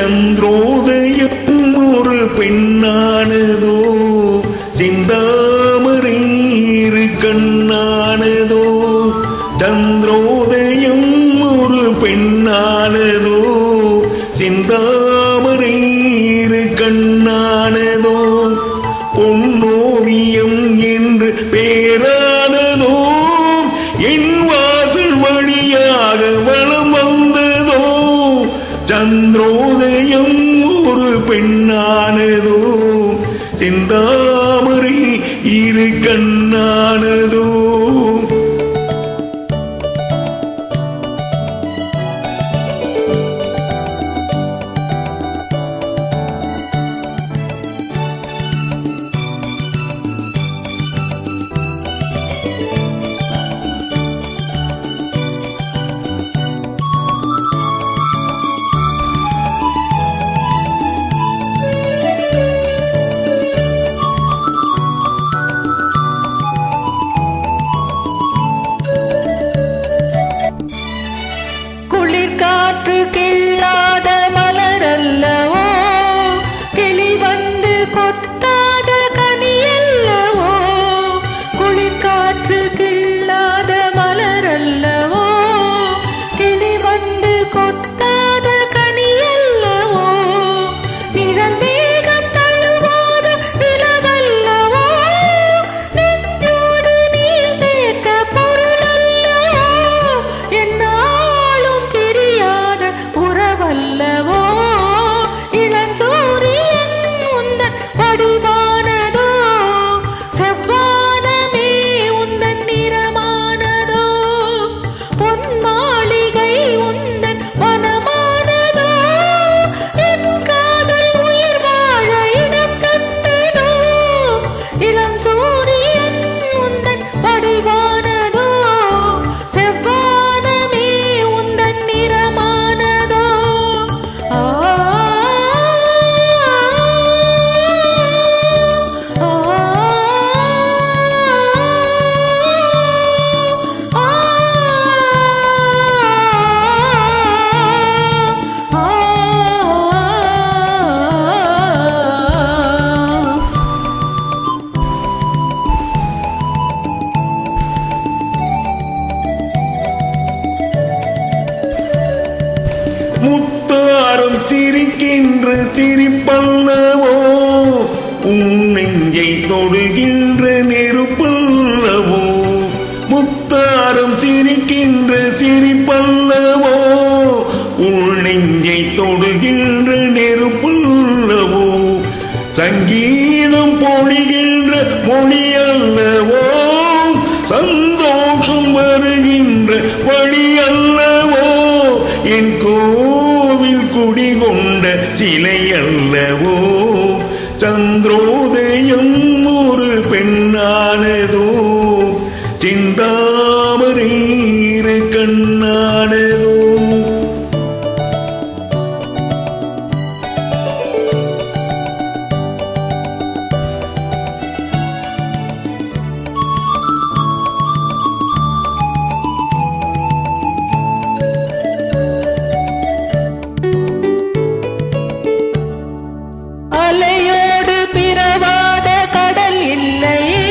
சந்திரோதயம் ஒரு பெண்ணானதோ சிந்தாமரீரு கண்ணானதோ சந்திரோதயம் ஒரு பெண்ணானதோ சிந்தாமரீரு கண்ணானதோ பொன்னோவியம் என்று பேரானதோ என் வாசல் வழியாக வலம் வந்ததோ சந்திரோதயம் ஒரு பெண்ணானதோ சிந்தாமரை இரு கண்ணானதோ கிள்ளாத மலரல்லவோ கிளி வந்து கொத்தாத கனியல்லவோ குளிர்காற்று கிள்ளாத மலரல்லவோ கிளி வந்து கொத்தாத கனியல்லவோ நிழல் மேகம் தழுவாத நிலவல்லவோ நெஞ்சோடு நீ சேர்த்த பொருளல்லவோ என்னாலும் உறவல்லவோ இளஞ்சோரியன் உந்தன் வடிவானதோ செவ்வானமே உந்தன் நிறமானதோ பொன் மாளிகை உந்தன் வனமானதோ என் காதல் உயிர் வாழ இடம் கண்டதோ இளம் சூரியன் உந்தன் வடிவானதோ செவ்வானமே உந்தன் நிறமானதோ முத்தாரம் சிரிக்கின்ற சிரிப்பல்லவோ உன் நெஞ்சை தொடுகின்ற நெருப்பல்லவோ முத்தாரம் சிரிக்கின்ற சிரிப்பல்லவோ உன் நெஞ்சை தொடுகின்ற நெருப்பல்லவோ சங்கீதம் பொழிகின்ற மொழி அல்லவோ சந்தோஷம் வருகின்ற வழி அல்லவோ என் கோவில் குடிகொண்ட சிலை அல்லவோ சந்திரோதயம் ஒரு பெண்ணானதோ சிந்தாமரை இரு கண்ணானதோ அலையோடு பிறவாத கடல் இல்லையே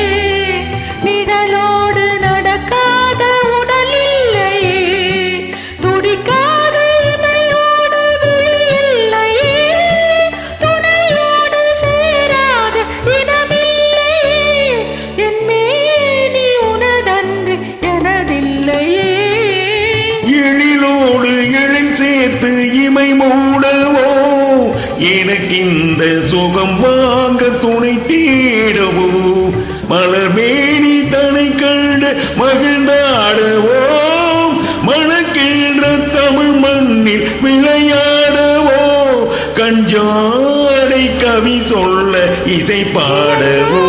நிழலோடு நடக்காத உடல் இல்லையே துடிக்காத இமையோடு விழி இல்லையே துணையோடு சேராத இனமில்லையே என் மேனி உனதன்று எனதில்லையே எழிலோடு எழில் சேர்த்து இமை மூடவோ எனக்கு இந்த சுகம் வாங்க துணை தேடவோ மலர்மேனி தனை கண்டு மகிழ்ந்தாடவோ மணக்கின்ற தமிழ் மண்ணில் விளையாடவோ கஞ்சாடை கவி சொல்ல இசை பாடவோ